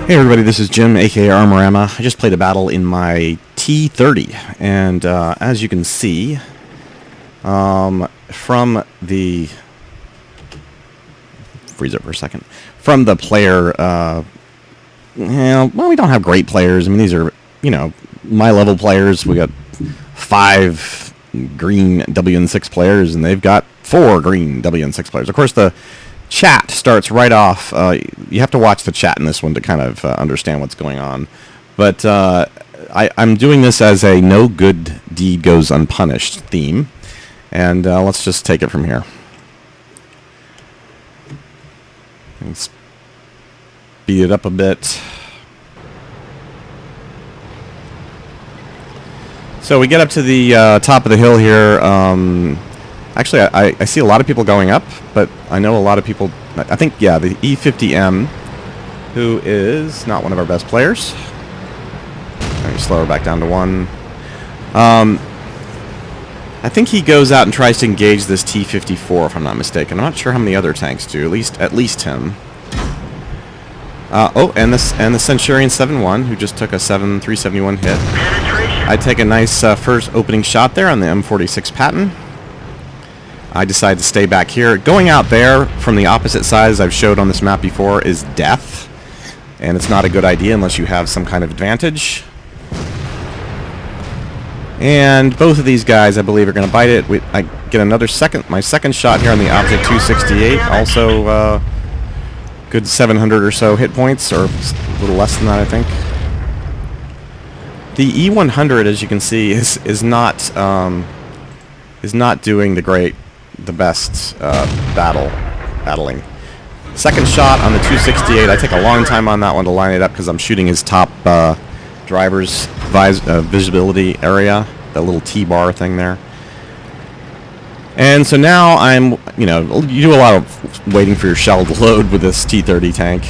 Hey everybody, this is Jim, aka Armorama. I just played a battle in my T30, and as you can see, from the... freeze up for a second. From the player, well, we don't have great players. I mean, these are, you know, my level players. We got 5 green WN6 players, and they've got 4 green WN6 players. Of course, the chat starts right off. You have to watch the chat in this one to kind of understand what's going on. But I'm doing this as a no good deed goes unpunished theme. And let's just take it from here. Let's speed it up a bit. So we get up to the top of the hill here. Actually, I see a lot of people going up, but I know a lot of people... I think, yeah, the E50M, who is not one of our best players. Let me slow her back down to 1. I think he goes out and tries to engage this T54, if I'm not mistaken. I'm not sure how many other tanks do. At least him. Oh, and the Centurion 7-1, who just took a 371 hit. I take a nice first opening shot there on the M46 Patton. I decide to stay back here. Going out there from the opposite side, as I've showed on this map before, is death. And it's not a good idea unless you have some kind of advantage. And both of these guys, I believe, are going to bite it. I get my second shot here on the Object 268. Also, good 700 or so hit points, or a little less than that, I think. The E100, as you can see, is not doing the best battling. Second shot on the 268. I take a long time on that one to line it up because I'm shooting his top driver's visibility area, that little T-bar thing there. And so now I'm, you know, you do a lot of waiting for your shell to load with this T30 tank.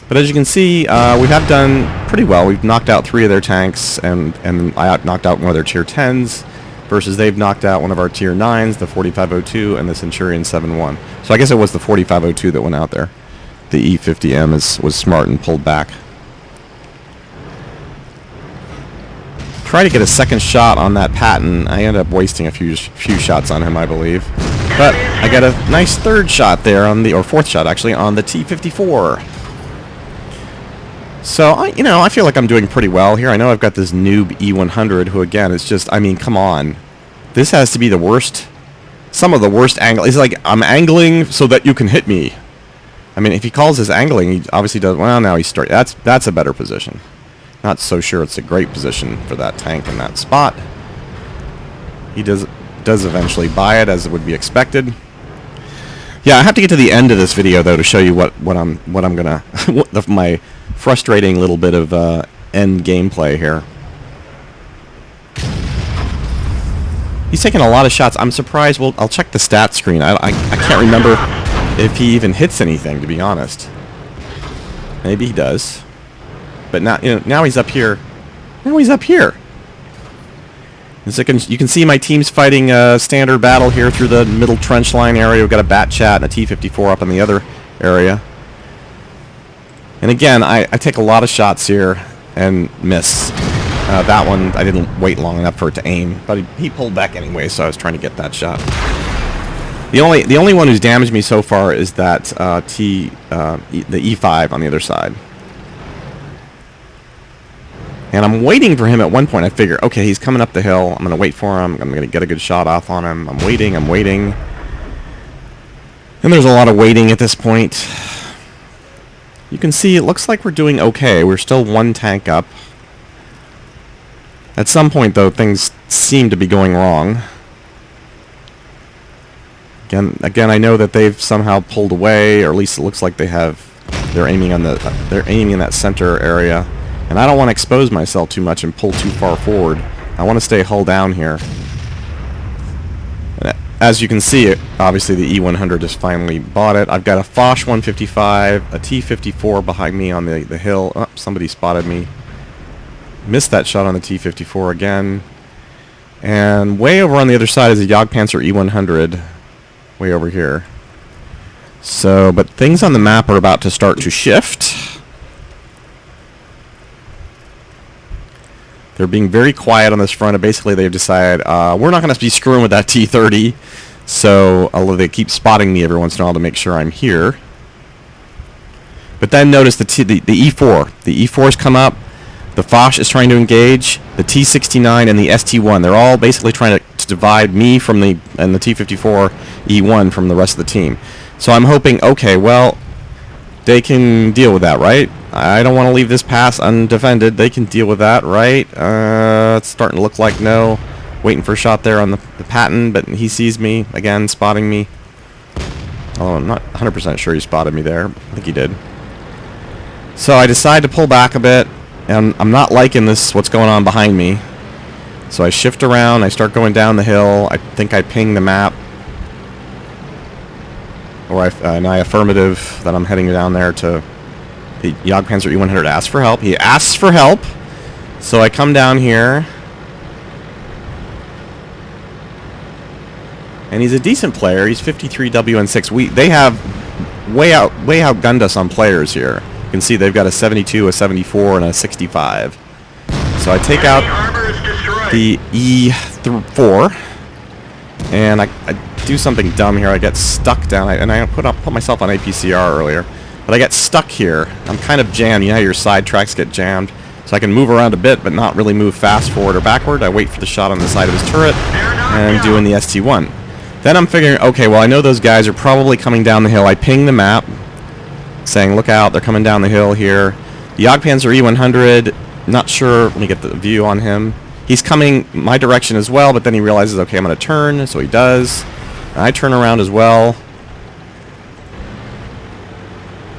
But as you can see, we have done pretty well. We've knocked out 3 of their tanks, and I knocked out one of their tier 10s, versus they've knocked out one of our tier 9s, the 4502, and the Centurion 7-1. So I guess it was the 4502 that went out there. The E50M was smart and pulled back. Try to get a second shot on that Patton. I ended up wasting a few shots on him, I believe. But I got a nice third shot there on the, or fourth shot actually, on the T54. So, I feel like I'm doing pretty well here. I know I've got this noob E100 who, again, is just, I mean, come on. This has to be the worst, some of the worst angle. It's like, I'm angling so that you can hit me. I mean, if he calls this angling, he obviously does, well, now he's straight. That's a better position. Not so sure it's a great position for that tank in that spot. He does eventually buy it, as it would be expected. Yeah, I have to get to the end of this video, though, to show you what I'm gonna, my frustrating little bit of end gameplay here. He's taking a lot of shots. I'm surprised. Well, I'll check the stat screen. I can't remember if he even hits anything, to be honest. Maybe he does. But now, now he's up here. Now he's up here. And so you can see my team's fighting a standard battle here through the middle trench line area. We've got a Bat Chat and a T54 up in the other area. And again, I take a lot of shots here and miss. That one, I didn't wait long enough for it to aim, but he pulled back anyway, so I was trying to get that shot. The only one who's damaged me so far is that the E5 on the other side. And I'm waiting for him at one point. I figure, okay, he's coming up the hill. I'm going to wait for him. I'm going to get a good shot off on him. I'm waiting. And there's a lot of waiting at this point. You can see it looks like we're doing okay. We're still 1 tank up. At some point, though, things seem to be going wrong. Again, I know that they've somehow pulled away, or at least it looks like they have. They're aiming in that center area. And I don't want to expose myself too much and pull too far forward. I want to stay hull down here. And as you can see, obviously the E100 just finally bought it. I've got a Foch 155, a T54 behind me on the hill. Oh, somebody spotted me. Missed that shot on the T54 again. And way over on the other side is a Jagdpanzer E100. Way over here. So, but things on the map are about to start to shift. They're being very quiet on this front, and basically they've decided, we're not going to be screwing with that T30. So, although they keep spotting me every once in a while to make sure I'm here. But then notice the E4. The E4's come up. The Foch is trying to engage. The T69 and the ST1. They're all basically trying to divide me from the T54 E1 from the rest of the team. So I'm hoping, okay, well, they can deal with that, right? I don't want to leave this pass undefended. They can deal with that, right? It's starting to look like no. Waiting for a shot there on the Patton, but he sees me, again, spotting me. Oh, I'm not 100% sure he spotted me there. I think he did. So I decide to pull back a bit, and I'm not liking this, what's going on behind me. So I shift around, I start going down the hill. I think I ping the map. Or I affirmative that I'm heading down there to the Jagdpanzer E100 asks for help. He asks for help. So I come down here. And he's a decent player. He's 53 WN6. They have way outgunned us on players here. You can see they've got a 72, a 74, and a 65. So I take out the E4, and I do something dumb here. I get stuck down, and I put myself on APCR earlier, but I get stuck here. I'm kind of jammed. You know how your side tracks get jammed? So I can move around a bit, but not really move fast forward or backward. I wait for the shot on the side of his turret, and I'm doing the ST1. Then I'm figuring, okay, well, I know those guys are probably coming down the hill. I ping the map, saying, look out, they're coming down the hill here. The Jagdpanzer E100, not sure, let me get the view on him. He's coming my direction as well, but then he realizes, okay, I'm going to turn, so he does. And I turn around as well.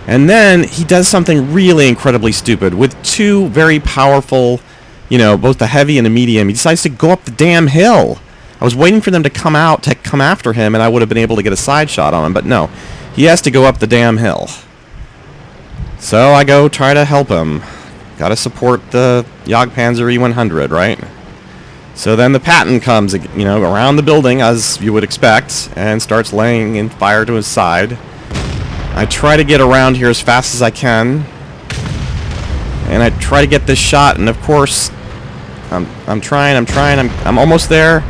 And then he does something really incredibly stupid. With two very powerful, you know, both the heavy and the medium, he decides to go up the damn hill. I was waiting for them to come out, to come after him, and I would have been able to get a side shot on him, but no. He has to go up the damn hill. So I go try to help him. Gotta support the Jagdpanzer E100, right? So then the Patton comes, you know, around the building, as you would expect, and starts laying in fire to his side. I try to get around here as fast as I can. And I try to get this shot, and of course, I'm trying, I'm almost there.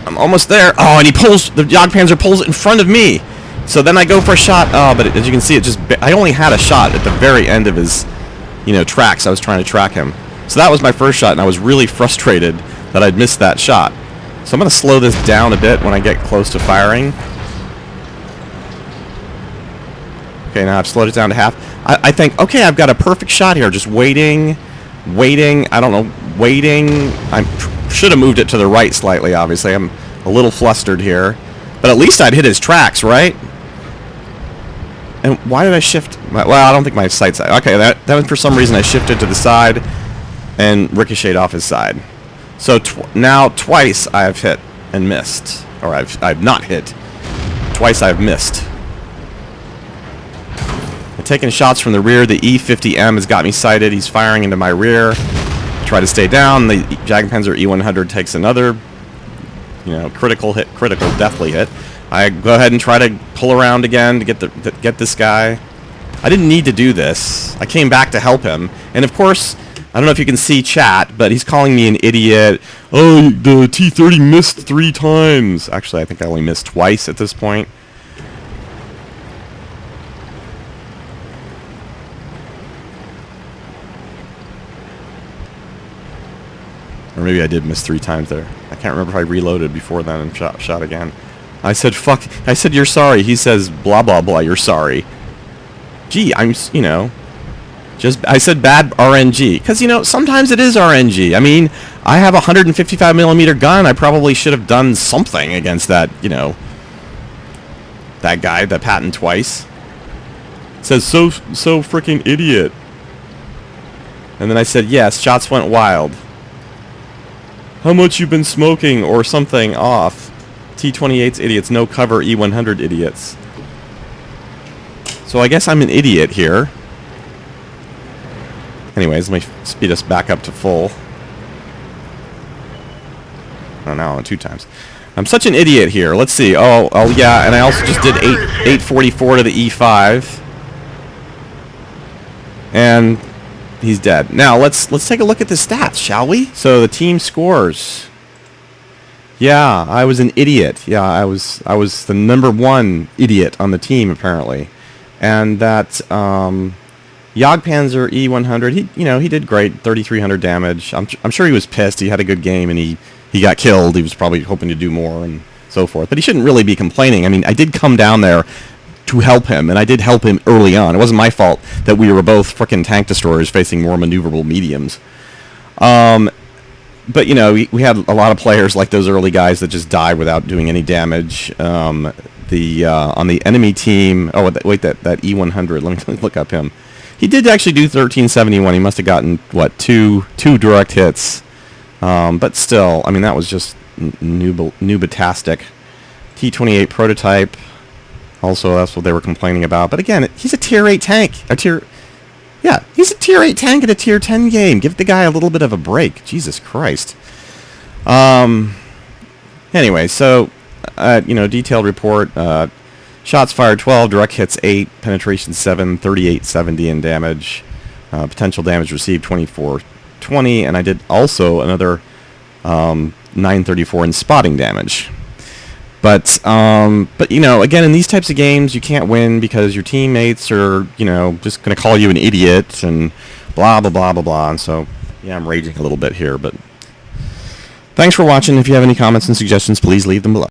I'm almost there. Oh, and he pulls, the Jagdpanzer pulls it in front of me. So then I go for a shot. Oh, but as you can see, I only had a shot at the very end of his, you know, tracks. I was trying to track him. So that was my first shot, and I was really frustrated that I'd missed that shot. So I'm going to slow this down a bit when I get close to firing. Okay, now I've slowed it down to half. I think, okay, I've got a perfect shot here. Just waiting, I don't know, waiting. I should have moved it to the right slightly, obviously. I'm a little flustered here. But at least I'd hit his tracks, right? And why did I shift? Well, I don't think my sight's... Okay, that was for some reason I shifted to the side and ricocheted off his side. So now twice I've hit and missed. Or I've not hit. Twice I've missed. I'm taking shots from the rear. The E50M has got me sighted. He's firing into my rear. Try to stay down. The Jagdpanzer E100 takes another, you know, critical hit, critical, deathly hit. I go ahead and try to pull around again to get this guy. I didn't need to do this. I came back to help him, and of course, I don't know if you can see chat, but he's calling me an idiot. Oh, the T30 missed 3 times. Actually, I think I only missed twice at this point. Or maybe I did miss 3 times there. I can't remember if I reloaded before then and shot again. I said, fuck. I said, you're sorry. He says, blah, blah, blah, you're sorry. Gee, I'm, you know, I said bad RNG. Because, you know, sometimes it is RNG. I mean, I have a 155mm gun. I probably should have done something against that, you know, that guy, that Patton twice. It says, so freaking idiot. And then I said, yes, shots went wild. How much you been smoking or something off? T28's idiots, no cover E100 idiots. So I guess I'm an idiot here. Anyways, let me speed us back up to full. Oh, now 2 times. I'm such an idiot here. Let's see. Oh yeah, and I also just did 844 to the E5. And he's dead. Now let's take a look at the stats, shall we? So the team scores. Yeah, I was an idiot. Yeah, I was the #1 idiot on the team apparently, and that Jagdpanzer E100. He did great, 3,300 damage. I'm sure he was pissed. He had a good game and he got killed. He was probably hoping to do more and so forth. But he shouldn't really be complaining. I mean, I did come down there to help him, and I did help him early on. It wasn't my fault that we were both frickin' tank destroyers facing more maneuverable mediums. But we had a lot of players like those early guys that just died without doing any damage. On the enemy team, wait, that E100. Let me look up him. He did actually do 1371. He must have gotten two direct hits. But still, I mean, that was just noobatastic. T28 prototype. Also, that's what they were complaining about. But again, he's a tier 8 tank. He's a tier 8 tank in a tier 10 game. Give the guy a little bit of a break. Jesus Christ. Anyway, so, detailed report. Shots fired 12, direct hits 8, penetration 7, 3870 in damage. Potential damage received 2420, and I did also another 934 in spotting damage. But again, in these types of games, you can't win because your teammates are, just going to call you an idiot and blah, blah, blah, blah, blah. And so, yeah, I'm raging a little bit here. But thanks for watching. If you have any comments and suggestions, please leave them below.